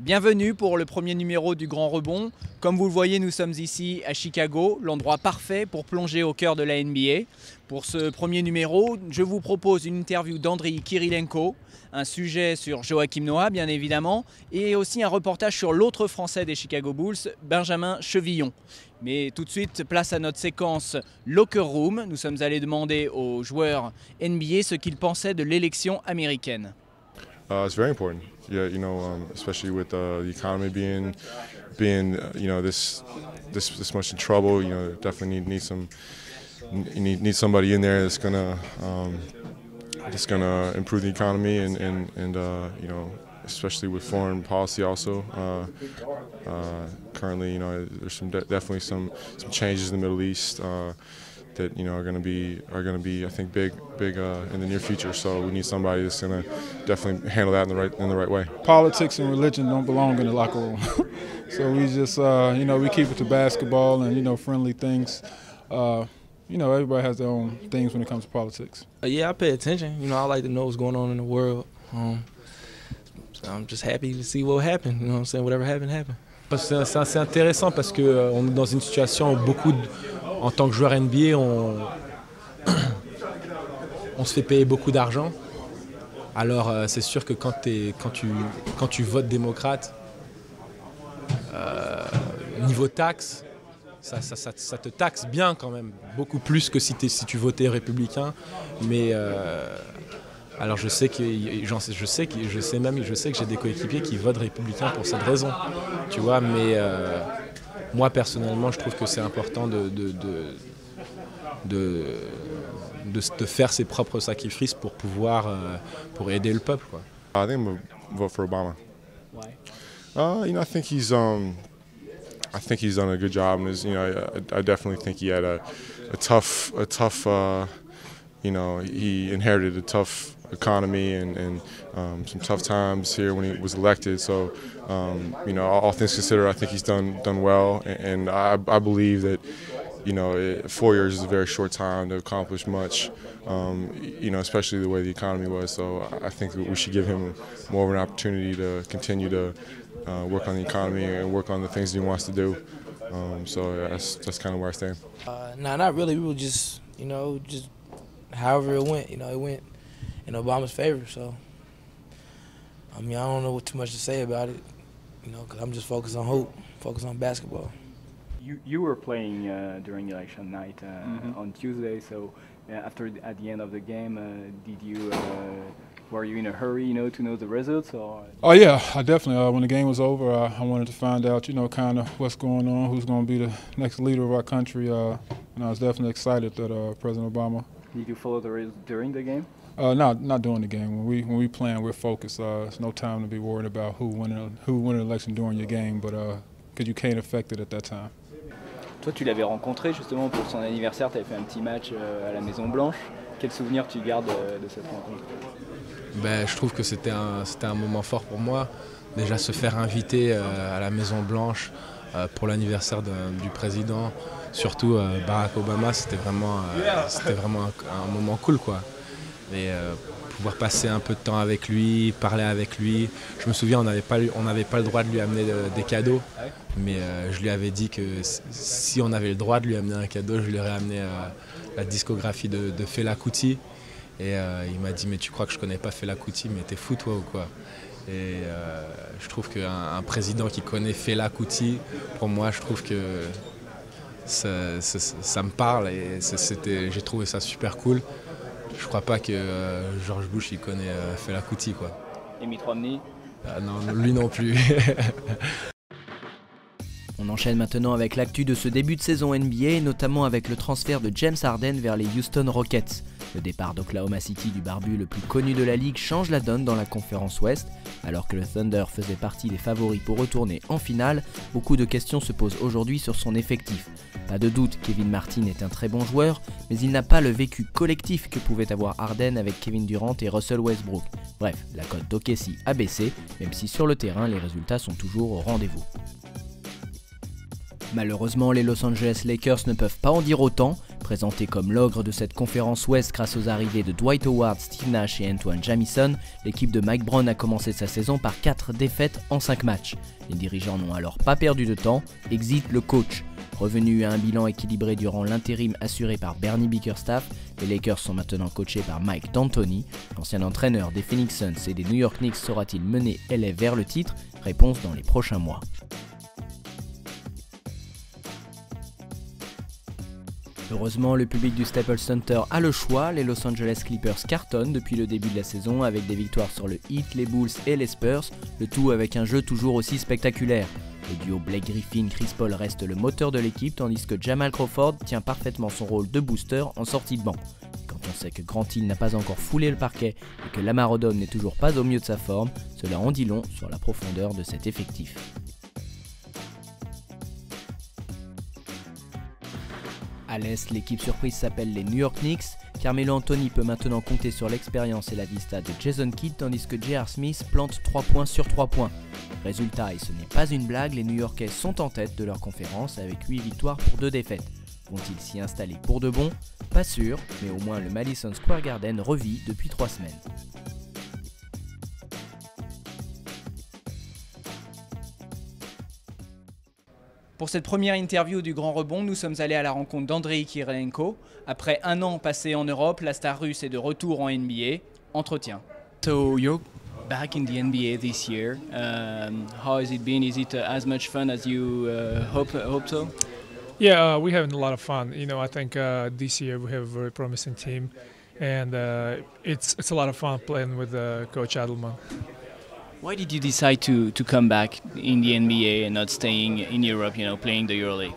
Bienvenue pour le premier numéro du Grand Rebond. Comme vous le voyez, nous sommes ici à Chicago, l'endroit parfait pour plonger au cœur de la NBA. Pour ce premier numéro, je vous propose une interview d'Andriy Kirilenko, un sujet sur Joakim Noah bien évidemment, et aussi un reportage sur l'autre Français des Chicago Bulls, Benjamin Chevillon. Mais tout de suite, place à notre séquence Locker Room. Nous sommes allés demander aux joueurs NBA ce qu'ils pensaient de l'élection américaine. It's very important. Yeah, especially with the economy being this much in trouble. Definitely need somebody in there that's gonna improve the economy and especially with foreign policy also. Currently, there's definitely some changes in the Middle East. That are going to be I think big in the near future. So we need somebody that's going to definitely handle that in the right way. Politics and religion don't belong in the locker room. So we just we keep it to basketball and friendly things. Everybody has their own things when it comes to politics. Yeah, I pay attention. I like to know what's going on in the world. I'm just happy to see what happened. You know what I'm saying? Whatever happened, happened. C'est assez intéressant parce que on est dans une situation où en tant que joueur NBA, on se fait payer beaucoup d'argent. Alors c'est sûr que quand tu votes démocrate, niveau taxe, ça te taxe bien quand même, beaucoup plus que si tu votais républicain. Mais alors je sais que j'ai des coéquipiers qui votent républicain pour cette raison, tu vois. Mais moi personnellement, je trouve que c'est important de faire ses propres sacrifices pour pouvoir pour aider le peuple, quoi. I think I'm gonna vote for Obama. Why? I think he's done a good job, and I definitely think he had a tough. He inherited a tough economy and some tough times here when he was elected. So, all things considered, I think he's done well, and I believe that 4 years is a very short time to accomplish much. Especially the way the economy was. So I think that we should give him more of an opportunity to continue to work on the economy and work on the things he wants to do. That's kind of where I stand. Nah, not really. We were just however it went. It went in Obama's favor. So I don't know what too much to say about it. Because I'm just focused on hope, focused on basketball. You were playing during election night on Tuesday. So at the end of the game, were you in a hurry, to know the results? Or? Oh yeah, I definitely. When the game was over, I wanted to find out, kind of what's going on, who's going to be the next leader of our country. And I was definitely excited that President Obama. Did you follow the results during the game? Not during the game. When we playing, we're focused. It's no time to be worried about who won an election during your game, but because you can't affect it at that time. Toi, tu l'avais rencontré justement pour son anniversaire, tu avais fait un petit match à la Maison Blanche. Quel souvenir tu gardes de cette rencontre? Je trouve que c'était un moment fort pour moi. Déjà se faire inviter à la Maison Blanche pour l'anniversaire du président, surtout Barack Obama, c'était vraiment un moment cool, quoi. Et pouvoir passer un peu de temps avec lui, parler avec lui. Je me souviens, on n'avait pas le droit de lui amener des cadeaux, mais je lui avais dit que si on avait le droit de lui amener un cadeau, je lui aurais amené la discographie de Fela Kuti. Et il m'a dit, mais tu crois que je connais pas Fela Kuti, mais t'es fou toi ou quoi? Et je trouve qu'un président qui connaît Fela Kuti, pour moi, je trouve que ça me parle et j'ai trouvé ça super cool. Je crois pas que George Bush il connaît Fela Kuti, quoi. Et Mitt Romney? Non, lui non plus. On enchaîne maintenant avec l'actu de ce début de saison NBA, notamment avec le transfert de James Harden vers les Houston Rockets. Le départ d'Oklahoma City du barbu le plus connu de la ligue change la donne dans la conférence Ouest. Alors que le Thunder faisait partie des favoris pour retourner en finale, beaucoup de questions se posent aujourd'hui sur son effectif. Pas de doute, Kevin Martin est un très bon joueur, mais il n'a pas le vécu collectif que pouvait avoir Harden avec Kevin Durant et Russell Westbrook. Bref, la cote d'OKC a baissé, même si sur le terrain les résultats sont toujours au rendez-vous. Malheureusement, les Los Angeles Lakers ne peuvent pas en dire autant. Présenté comme l'ogre de cette conférence Ouest grâce aux arrivées de Dwight Howard, Steve Nash et Antoine Jamison, l'équipe de Mike Brown a commencé sa saison par 4 défaites en 5 matchs. Les dirigeants n'ont alors pas perdu de temps, exit le coach. Revenu à un bilan équilibré durant l'intérim assuré par Bernie Bickerstaff, les Lakers sont maintenant coachés par Mike D'Antoni. L'ancien entraîneur des Phoenix Suns et des New York Knicks saura-t-il mener LA vers le titre? Réponse dans les prochains mois. Heureusement, le public du Staples Center a le choix. Les Los Angeles Clippers cartonnent depuis le début de la saison avec des victoires sur le Heat, les Bulls et les Spurs, le tout avec un jeu toujours aussi spectaculaire. Le duo Blake Griffin-Chris Paul reste le moteur de l'équipe tandis que Jamal Crawford tient parfaitement son rôle de booster en sortie de banc. Et quand on sait que Grant Hill n'a pas encore foulé le parquet et que Lamar Odom n'est toujours pas au mieux de sa forme, cela en dit long sur la profondeur de cet effectif. À l'Est, l'équipe surprise s'appelle les New York Knicks. Carmelo Anthony peut maintenant compter sur l'expérience et la vista de Jason Kidd tandis que J.R. Smith plante 3 points sur 3 points. Résultat, et ce n'est pas une blague, les New Yorkais sont en tête de leur conférence avec 8 victoires pour 2 défaites. Vont-ils s'y installer pour de bon? Pas sûr, mais au moins le Madison Square Garden revit depuis 3 semaines. Pour cette première interview du Grand Rebond, nous sommes allés à la rencontre d'Andrei Kirilenko. Après un an passé en Europe, la star russe est de retour en NBA. Entretien. So you're back in the NBA this year. How has it been? Is it as much fun as you hope so? Yeah, we're having a lot of fun. You know, I think this year we have a very promising team, and it's a lot of fun playing with Coach Adelman. Why did you decide to come back in the NBA and not staying in Europe, you know, playing the EuroLeague?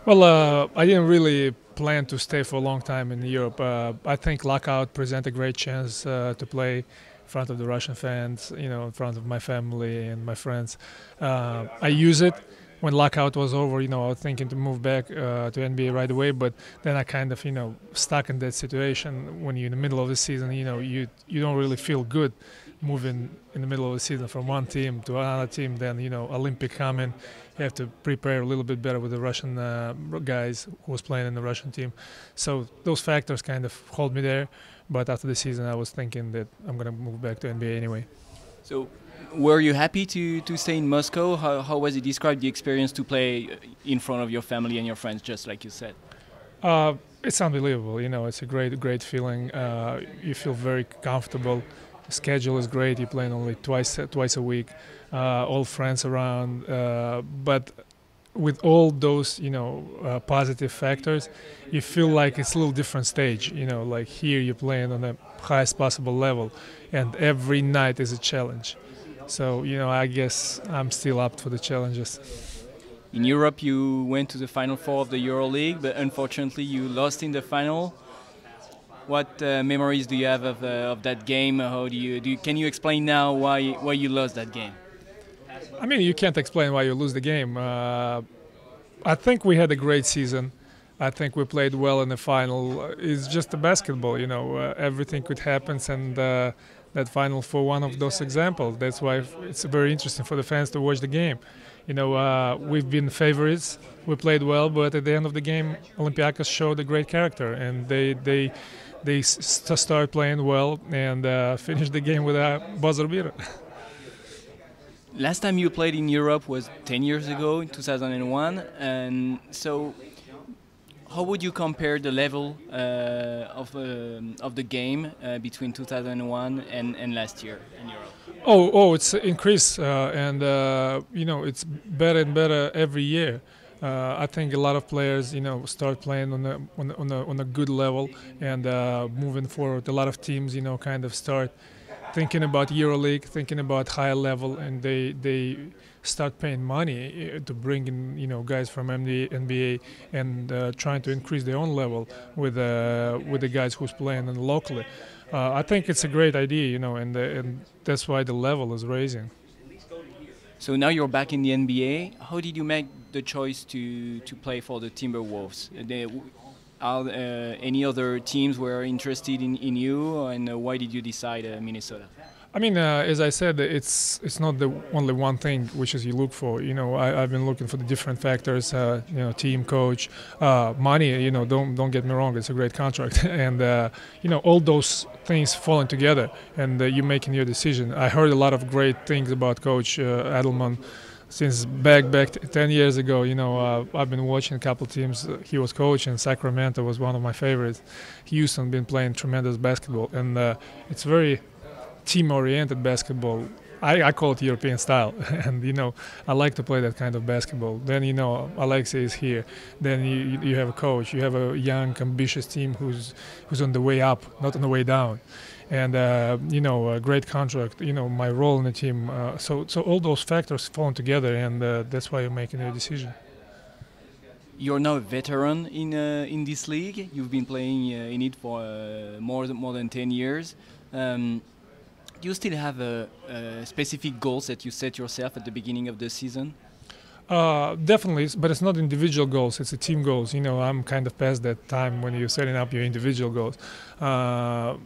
Well, I didn't really plan to stay for a long time in Europe. I think lockout present a great chance to play in front of the Russian fans, you know, in front of my family and my friends. I use it. When lockout was over, you know, I was thinking to move back to NBA right away, but then I kind of, you know, stuck in that situation when you're in the middle of the season, you know, you don't really feel good moving in the middle of the season from one team to another team. Then, you know, Olympic coming, you have to prepare a little bit better with the Russian guys who was playing in the Russian team. So those factors kind of hold me there. But after the season, I was thinking that I'm going to move back to NBA anyway. So were you happy to stay in Moscow? How was it described, the experience to play in front of your family and your friends, just like you said? It's unbelievable. You know, it's a great feeling. You feel very comfortable. The schedule is great. You're playing only twice a week. All friends around. But with all those, you know, positive factors, you feel like it's a little different stage. You know, like here you're playing on the highest possible level, and every night is a challenge. So, you know, I guess I'm still up for the challenges. In Europe, you went to the Final Four of the EuroLeague, but unfortunately you lost in the final. What memories do you have of that game? How can you explain now why you lost that game? I mean, you can't explain why you lose the game. I think we had a great season. I think we played well in the final. It's just a basketball, you know. Everything could happen, and that Final Four, one of those examples. That's why it's very interesting for the fans to watch the game. You know, we've been favorites. We played well, but at the end of the game, Olympiacos showed a great character, and they started playing well and finished the game with a buzzer beater. Last time you played in Europe was 10 years ago, in 2001, and so how would you compare the level of the game between 2001 and last year in Europe? Oh, it's increased, and you know, it's better and better every year. I think a lot of players, you know, start playing on a good level and moving forward. A lot of teams, you know, kind of start thinking about EuroLeague, thinking about higher level, and they start paying money to bring in, you know, guys from NBA and trying to increase their own level with the guys who's playing locally. I think it's a great idea, you know, and that's why the level is raising. So now you're back in the NBA. How did you make the choice to play for the Timberwolves? Are any other teams were interested in you, and why did you decide Minnesota? I mean, as I said, it's not the only one thing which is you look for. You know, I've been looking for the different factors. You know, team, coach, money. You know, don't get me wrong, it's a great contract, and you know, all those things falling together, and you making your decision. I heard a lot of great things about Coach Edelman since back 10 years ago. You know, I've been watching a couple teams he was coaching. Sacramento was one of my favorites. Houston been playing tremendous basketball, and it's very team-oriented basketball. I call it European style, and you know, I like to play that kind of basketball. Then you know, Alexei is here. Then you have a coach. You have a young, ambitious team who's on the way up, not on the way down. And you know, a great contract. You know, my role in the team. So all those factors fall together, and that's why you're making a decision. You're now a veteran in this league. You've been playing in it for more than 10 years. Do you still have specific goals that you set yourself at the beginning of the season? Definitely, but it's not individual goals, it's a team goals. You know, I'm kind of past that time when you're setting up your individual goals. Our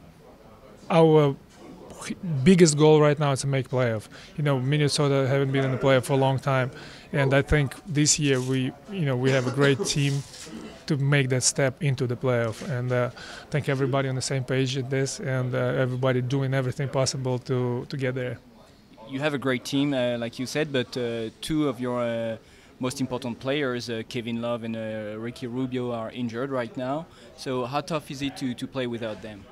biggest goal right now is to make playoff. You know, Minnesota haven't been in the playoff for a long time, and I think this year we have a great team to make that step into the playoff, and I think everybody on the same page at this, and everybody doing everything possible to get there. You have a great team, like you said, but two of your most important players, Kevin Love and Ricky Rubio, are injured right now. So how tough is it to play without them?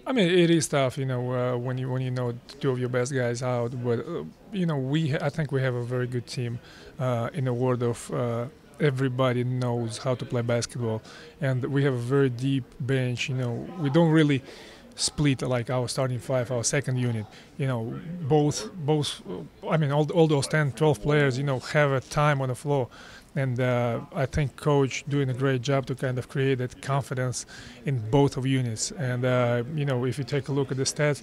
I mean, it is tough, you know, when you know two of your best guys out. But you know, I think we have a very good team. In the word of everybody knows how to play basketball, and we have a very deep bench. You know, we don't really split like our starting five, our second unit. You know, both. I mean, all those 10, 12 players, you know, have a time on the floor. And I think coach doing a great job to kind of create that confidence in both of units. And you know, if you take a look at the stats,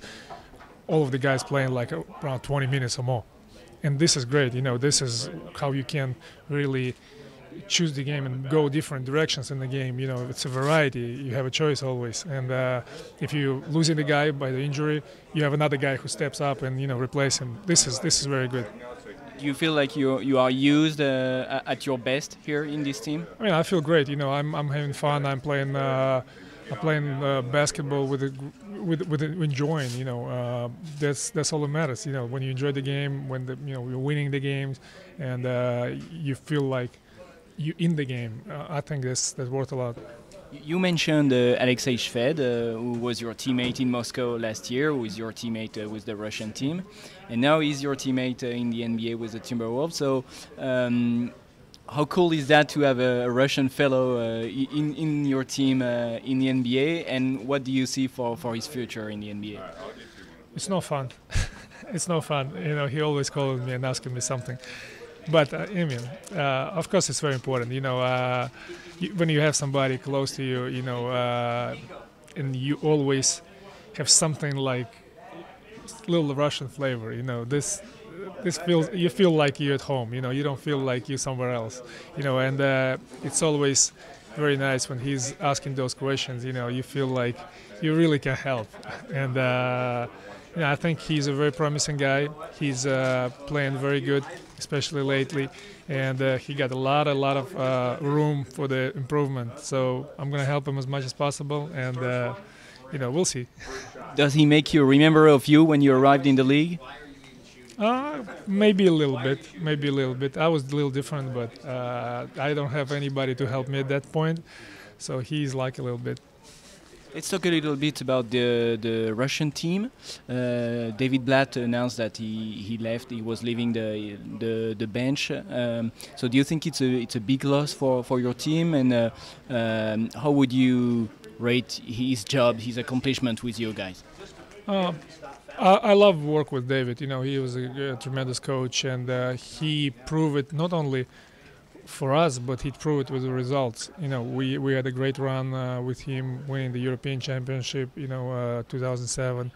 all of the guys playing like around 20 minutes or more. And this is great. You know, this is how you can really choose the game and go different directions in the game. You know, it's a variety. You have a choice always. And if you're losing the guy by the injury, you have another guy who steps up and, you know, replace him. This is very good. Do you feel like you are used at your best here in this team? I mean, I feel great. You know, I'm having fun. I'm playing basketball with enjoying. You know, that's all that matters. You know, when you enjoy the game, when you're winning the games, and you feel like you're in the game. I think that's worth a lot. You mentioned Alexei Shved, who was your teammate in Moscow last year, who is your teammate with the Russian team, and now he's your teammate in the NBA with the Timberwolves. So how cool is that to have a Russian fellow in your team in the NBA, and what do you see for his future in the NBA? It's no fun. It's no fun. You know, he always calls me and asking me something. But I mean, of course, it's very important. You know, when you have somebody close to you, you know, and you always have something like little Russian flavor. You know, this feels, you feel like you're at home. You know, you don't feel like you're somewhere else. You know, and it's always very nice when he's asking those questions. You know, you feel like you really can help. And you know, I think he's a very promising guy. He's playing very good, especially lately, and he got a lot of room for the improvement. So I'm going to help him as much as possible, and you know, we'll see. Does he make you remember of you when you arrived in the league? Maybe a little bit. I was a little different, but I don't have anybody to help me at that point. So he's like a little bit. Let's talk a little bit about the Russian team. David Blatt announced that he left. He was leaving the bench. So do you think it's a big loss for your team? And how would you rate his job, his accomplishment with you guys? I love work with David. You know, he was a tremendous coach, and he proved it not only for us, but he proved it with the results. You know, we had a great run with him, winning the European Championship. You know, 2007,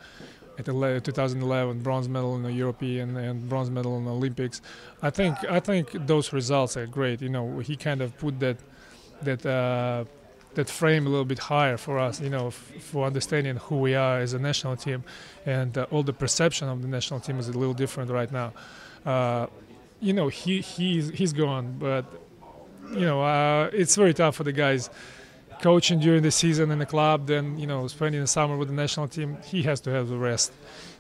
at 2011, bronze medal in the European and bronze medal in the Olympics. I think those results are great. You know, he kind of put that that frame a little bit higher for us, you know, for understanding who we are as a national team, and all the perception of the national team is a little different right now. You know, he's gone, but you know, it's very tough for the guys coaching during the season in the club, then, you know, spending the summer with the national team. He has to have the rest.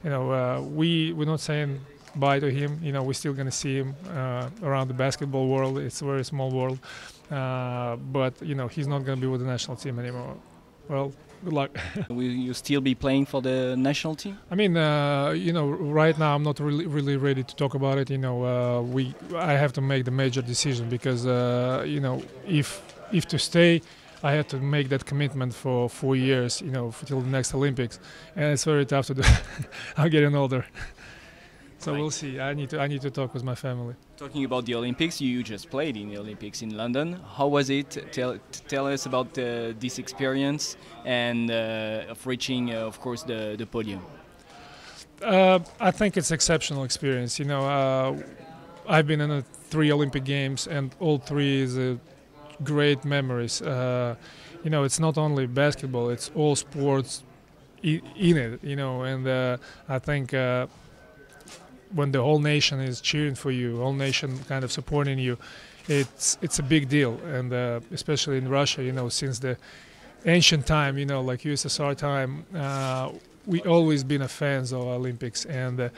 You know, we're not saying bye to him. You know, we're still going to see him around the basketball world. It's a very small world, but you know, he's not going to be with the national team anymore. Well, good luck. Will you still be playing for the national team? I mean, you know, right now I'm not really ready to talk about it. You know, I have to make the major decision because you know, if to stay, I had to make that commitment for 4 years, you know, till the next Olympics, and it's very tough to do. I'm getting older, so we'll see. I need to talk with my family. Talking about the Olympics, you just played in the Olympics in London. How was it? Tell us about this experience and of reaching, of course, the podium. I think it's an exceptional experience. You know, I've been in 3 Olympic Games, and all 3 is great memories. You know, it's not only basketball; it's all sports in it. You know, and I think when the whole nation is cheering for you, whole nation kind of supporting you, it's a big deal. And especially in Russia, you know, since the ancient time, you know, like USSR time, we always been a fans of Olympics, and the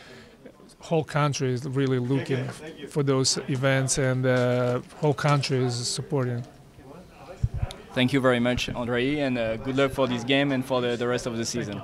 whole country is really looking for those events, and the whole country is supporting. Thank you very much, Andrei, and good luck for this game and for the rest of the season.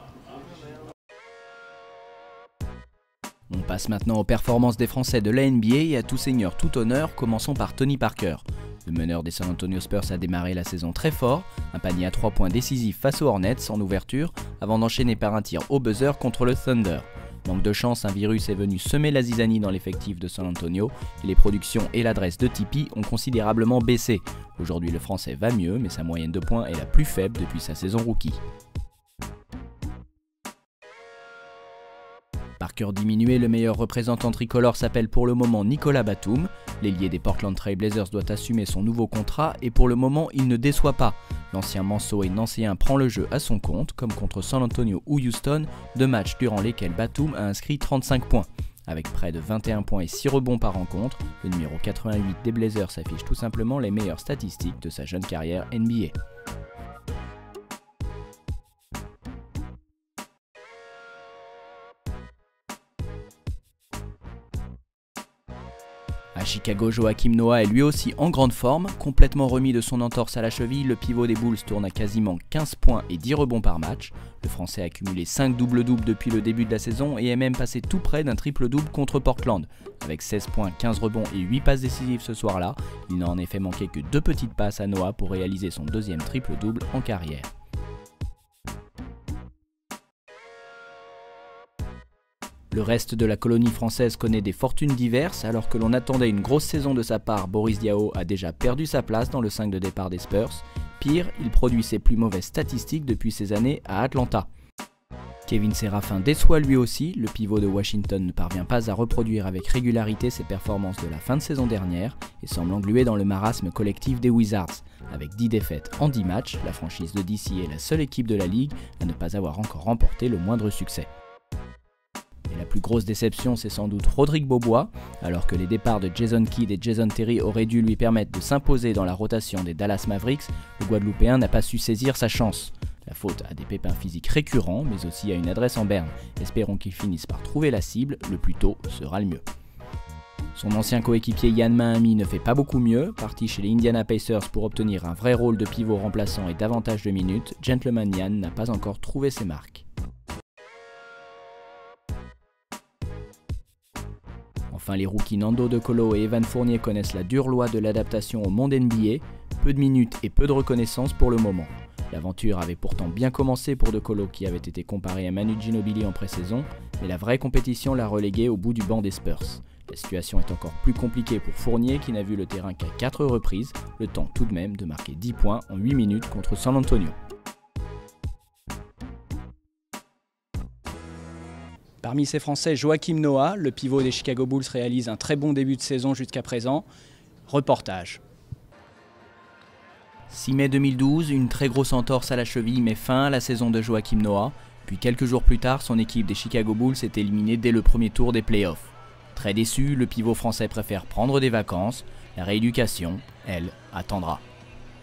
On passe maintenant aux performances des Français de la NBA et à tout seigneur, tout honneur, commençons par Tony Parker. Le meneur des San Antonio Spurs a démarré la saison très fort, un panier à 3 points décisif face aux Hornets en ouverture, avant d'enchaîner par un tir au buzzer contre le Thunder. Manque de chance, un virus est venu semer la zizanie dans l'effectif de San Antonio et les productions et l'adresse de Tipeee ont considérablement baissé. Aujourd'hui, le Français va mieux, mais sa moyenne de points est la plus faible depuis sa saison rookie. Parker diminué, le meilleur représentant tricolore s'appelle pour le moment Nicolas Batum. L'ailier des Portland Trail Blazers doit assumer son nouveau contrat et pour le moment il ne déçoit pas. L'ancien Manceau et nancéen prend le jeu à son compte, comme contre San Antonio ou Houston, 2 matchs durant lesquels Batum a inscrit 35 points. Avec près de 21 points et 6 rebonds par rencontre, le numéro 88 des Blazers affiche tout simplement les meilleures statistiques de sa jeune carrière NBA. À Chicago, Joakim Noah est lui aussi en grande forme. Complètement remis de son entorse à la cheville, le pivot des Bulls tourne à quasiment 15 points et 10 rebonds par match. Le Français a accumulé 5 doubles-doubles depuis le début de la saison et est même passé tout près d'un triple-double contre Portland. Avec 16 points, 15 rebonds et 8 passes décisives ce soir-là, il n'a en effet manqué que 2 petites passes à Noah pour réaliser son 2e triple-double en carrière. Le reste de la colonie française connaît des fortunes diverses, alors que l'on attendait une grosse saison de sa part, Boris Diaw a déjà perdu sa place dans le 5 de départ des Spurs. Pire, il produit ses plus mauvaises statistiques depuis ses années à Atlanta. Kevin Séraphin déçoit lui aussi, le pivot de Washington ne parvient pas à reproduire avec régularité ses performances de la fin de saison dernière et semble englué dans le marasme collectif des Wizards. Avec 10 défaites en 10 matchs, la franchise de DC est la seule équipe de la ligue à ne pas avoir encore remporté le moindre succès. Et la plus grosse déception, c'est sans doute Rodrigue Beaubois. Alors que les départs de Jason Kidd et Jason Terry auraient dû lui permettre de s'imposer dans la rotation des Dallas Mavericks, le Guadeloupéen n'a pas su saisir sa chance. La faute à des pépins physiques récurrents, mais aussi à une adresse en berne. Espérons qu'il finisse par trouver la cible, le plus tôt sera le mieux. Son ancien coéquipier Yann Mahami ne fait pas beaucoup mieux. Parti chez les Indiana Pacers pour obtenir un vrai rôle de pivot remplaçant et davantage de minutes, Gentleman Yann n'a pas encore trouvé ses marques. Enfin, les rookies Nando De Colo et Evan Fournier connaissent la dure loi de l'adaptation au monde NBA, peu de minutes et peu de reconnaissance pour le moment. L'aventure avait pourtant bien commencé pour De Colo qui avait été comparé à Manu Ginobili en pré-saison, mais la vraie compétition l'a relégué au bout du banc des Spurs. La situation est encore plus compliquée pour Fournier qui n'a vu le terrain qu'à 4 reprises, le temps tout de même de marquer 10 points en 8 minutes contre San Antonio. Parmi ces Français, Joakim Noah, le pivot des Chicago Bulls, réalise un très bon début de saison jusqu'à présent. Reportage. 6 mai 2012, une très grosse entorse à la cheville met fin à la saison de Joakim Noah, puis quelques jours plus tard, son équipe des Chicago Bulls est éliminée dès le premier tour des playoffs. Très déçu, le pivot français préfère prendre des vacances, la rééducation, elle, attendra.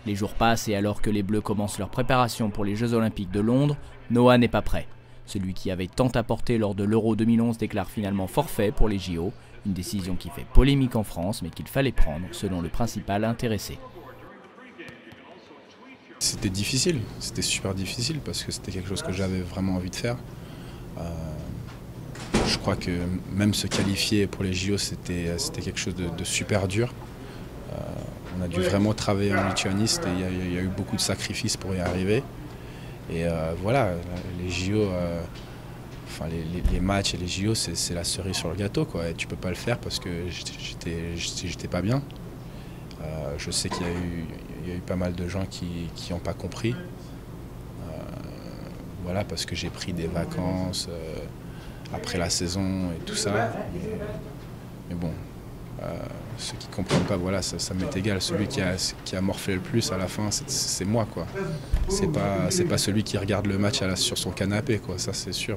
Les jours passent et alors que les Bleus commencent leur préparation pour les Jeux Olympiques de Londres, Noah n'est pas prêt. Celui qui avait tant apporté lors de l'Euro 2011 déclare finalement forfait pour les JO, une décision qui fait polémique en France mais qu'il fallait prendre selon le principal intéressé. C'était difficile, c'était super difficile parce que c'était quelque chose que j'avais vraiment envie de faire. Je crois que même se qualifier pour les JO, c'était quelque chose de super dur. On a dû vraiment travailler en Lituanie, il y a eu beaucoup de sacrifices pour y arriver. Et voilà, les JO, enfin les matchs et les JO, c'est la cerise sur le gâteau, quoi. Et tu peux pas le faire parce que j'étais pas bien. Je sais qu'il y a eu pas mal de gens qui n'ont pas compris. Voilà, parce que j'ai pris des vacances après la saison et tout ça. Mais bon, ceux qui ne comprennent pas, voilà, ça m'est égal. Celui qui a morflé le plus à la fin, c'est moi, quoi. C'est pas celui qui regarde le match sur son canapé, quoi. Ça, c'est sûr.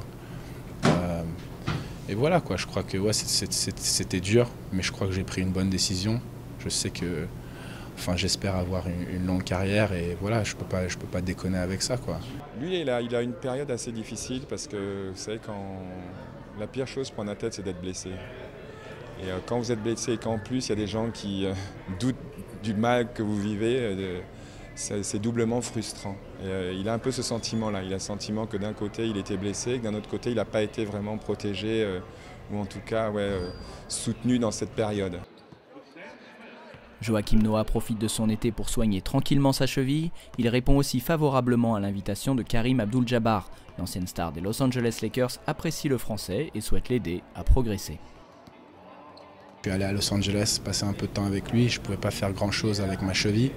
Et voilà, quoi. Je crois que ouais, c'était dur, mais je crois que j'ai pris une bonne décision. Je sais que, enfin, j'espère avoir une longue carrière et voilà, je peux pas déconner avec ça, quoi. Lui, il a une période assez difficile parce que vous savez, quand la pire chose pour un athlète, c'est d'être blessé. Et quand vous êtes blessé et qu'en plus il y a des gens qui doutent du mal que vous vivez, c'est doublement frustrant. Et il a un peu ce sentiment-là. Il a le sentiment que d'un côté il était blessé, et que d'un autre côté il n'a pas été vraiment protégé ou en tout cas soutenu dans cette période. Joakim Noah profite de son été pour soigner tranquillement sa cheville. Il répond aussi favorablement à l'invitation de Karim Abdul-Jabbar. L'ancienne star des Los Angeles Lakers apprécie le français et souhaite l'aider à progresser. Je suis allé à Los Angeles, passer un peu de temps avec lui. Je ne pouvais pas faire grand-chose avec ma cheville,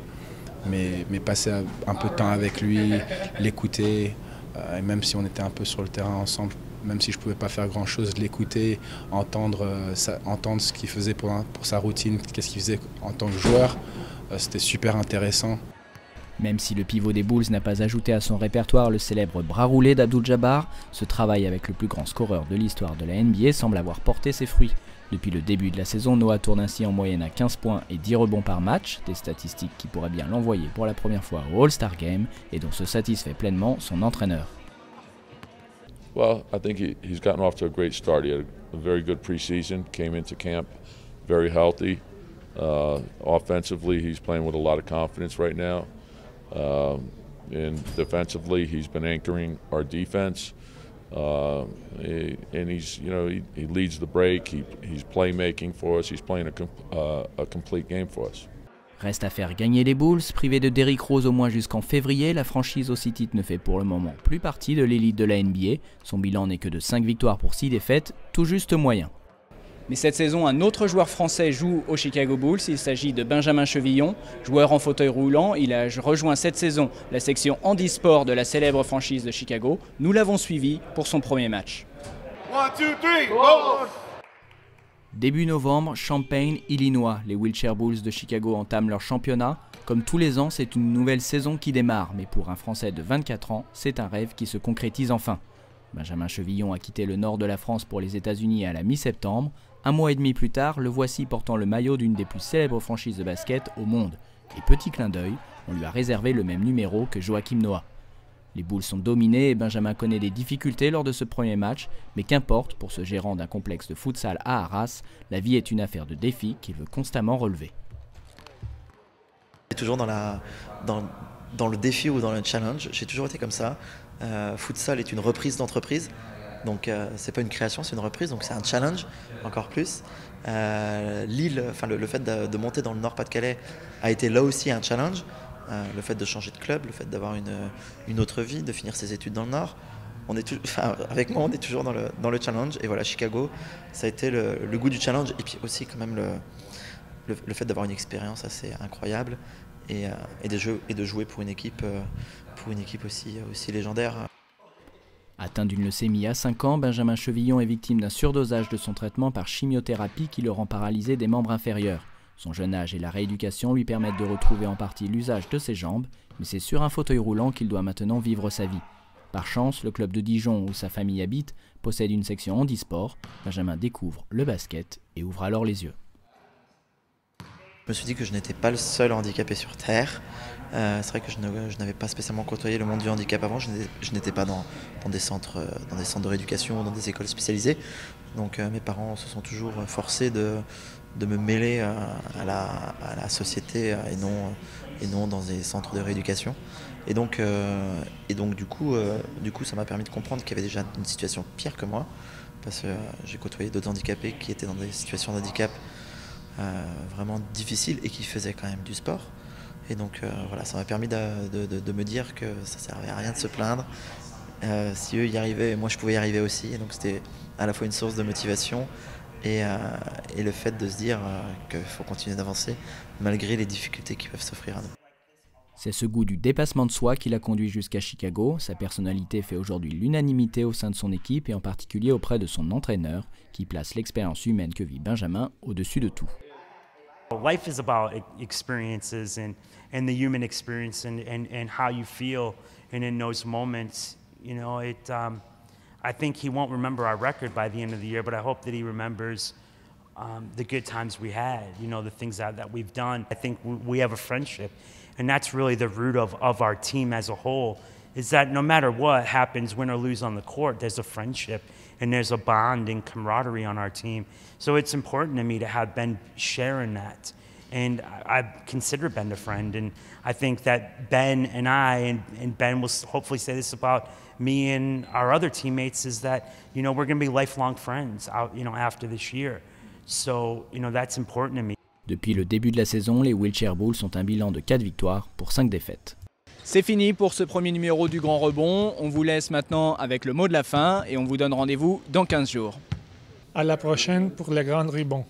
mais passer un peu de temps avec lui, l'écouter, et même si on était un peu sur le terrain ensemble, même si je ne pouvais pas faire grand-chose, l'écouter, entendre ce qu'il faisait pour sa routine, qu'est-ce qu'il faisait en tant que joueur, c'était super intéressant. Même si le pivot des Bulls n'a pas ajouté à son répertoire le célèbre bras roulé d'Abdul-Jabbar, ce travail avec le plus grand scoreur de l'histoire de la NBA semble avoir porté ses fruits. Depuis le début de la saison, Noah tourne ainsi en moyenne à 15 points et 10 rebonds par match, des statistiques qui pourraient bien l'envoyer pour la première fois au All-Star Game et dont se satisfait pleinement son entraîneur. Well, I think he's gotten off to a great start. He had a very good preseason, came into camp very healthy. Offensively, he's playing with a lot of confidence right now. And defensively, he's been anchoring our defense. And he's, you know, he leads the break. He's playmaking for us. He's playing a complete game for us. Reste à faire gagner les Bulls. Privé de Derrick Rose au moins jusqu'en février, la franchise aussi titre ne fait pour le moment plus partie de l'élite de la NBA. Son bilan n'est que de 5 victoires pour 6 défaites, tout juste moyen. Mais cette saison, un autre joueur français joue aux Chicago Bulls. Il s'agit de Benjamin Chevillon, joueur en fauteuil roulant. Il a rejoint cette saison la section handisport de la célèbre franchise de Chicago. Nous l'avons suivi pour son premier match. 1, 2, 3, Début novembre, Champaign, Illinois. Les Wheelchair Bulls de Chicago entament leur championnat. Comme tous les ans, c'est une nouvelle saison qui démarre. Mais pour un Français de 24 ans, c'est un rêve qui se concrétise enfin. Benjamin Chevillon a quitté le nord de la France pour les États-Unis à la mi-septembre. Un mois et demi plus tard, le voici portant le maillot d'une des plus célèbres franchises de basket au monde. Et petit clin d'œil, on lui a réservé le même numéro que Joakim Noah. Les Bulls sont dominés et Benjamin connaît des difficultés lors de ce premier match, mais qu'importe, pour ce gérant d'un complexe de futsal à Arras, la vie est une affaire de défi qu'il veut constamment relever. Toujours dans le défi ou dans le challenge, j'ai toujours été comme ça. Futsal est une reprise d'entreprise, donc c'est pas une création, c'est une reprise, donc c'est un challenge encore plus. Lille, enfin le fait de monter dans le Nord-Pas-de-Calais a été là aussi un challenge. Le fait de changer de club, le fait d'avoir une autre vie, de finir ses études dans le Nord. Avec moi, on est toujours dans le challenge. Et voilà, Chicago, ça a été le goût du challenge. Et puis aussi quand même le fait d'avoir une expérience assez incroyable et de jouer pour une équipe aussi légendaire. Atteint d'une leucémie à 5 ans, Benjamin Chevillon est victime d'un surdosage de son traitement par chimiothérapie qui le rend paralysé des membres inférieurs. Son jeune âge et la rééducation lui permettent de retrouver en partie l'usage de ses jambes, mais c'est sur un fauteuil roulant qu'il doit maintenant vivre sa vie. Par chance, le club de Dijon où sa famille habite possède une section handisport. Benjamin découvre le basket et ouvre alors les yeux. Je me suis dit que je n'étais pas le seul handicapé sur Terre. C'est vrai que je n'avais pas spécialement côtoyé le monde du handicap avant. Je n'étais pas dans des centres de rééducation ou dans des écoles spécialisées. Donc mes parents se sont toujours forcés de me mêler à la société et non dans des centres de rééducation. Et donc du coup, ça m'a permis de comprendre qu'il y avait déjà une situation pire que moi, parce que j'ai côtoyé d'autres handicapés qui étaient dans des situations de handicap vraiment difficiles et qui faisaient quand même du sport. Et donc voilà, ça m'a permis de me dire que ça servait à rien de se plaindre. Si eux y arrivaient, moi je pouvais y arriver aussi. Et donc c'était à la fois une source de motivation et le fait de se dire qu'il faut continuer d'avancer malgré les difficultés qui peuvent s'offrir à nous. C'est ce goût du dépassement de soi qui l'a conduit jusqu'à Chicago. Sa personnalité fait aujourd'hui l'unanimité au sein de son équipe et en particulier auprès de son entraîneur qui place l'expérience humaine que vit Benjamin au-dessus de tout. Life is about experiences and the human experience and how you feel, and in those moments, you know, I think he won't remember our record by the end of the year, but I hope that he remembers the good times we had, you know, the things that we've done. I think we have a friendship, and that's really the root of our team as a whole, is that no matter what happens, win or lose on the court, there's a friendship and there's a bond and camaraderie on our team. So it's important to me to have Ben sharing that. And I consider Ben a friend, and I think that Ben and I, and Ben will hopefully say this about me and our other teammates, is that, you know, we're going to be lifelong friends out, you know, after this year. So, you know, that's important to me. Depuis le début de la saison, les Wheelchair Bulls ont un bilan de 4 victoires pour 5 défaites. C'est fini pour ce premier numéro du Grand Rebond. On vous laisse maintenant avec le mot de la fin et on vous donne rendez-vous dans 15 jours. À la prochaine pour le Grand Rebond.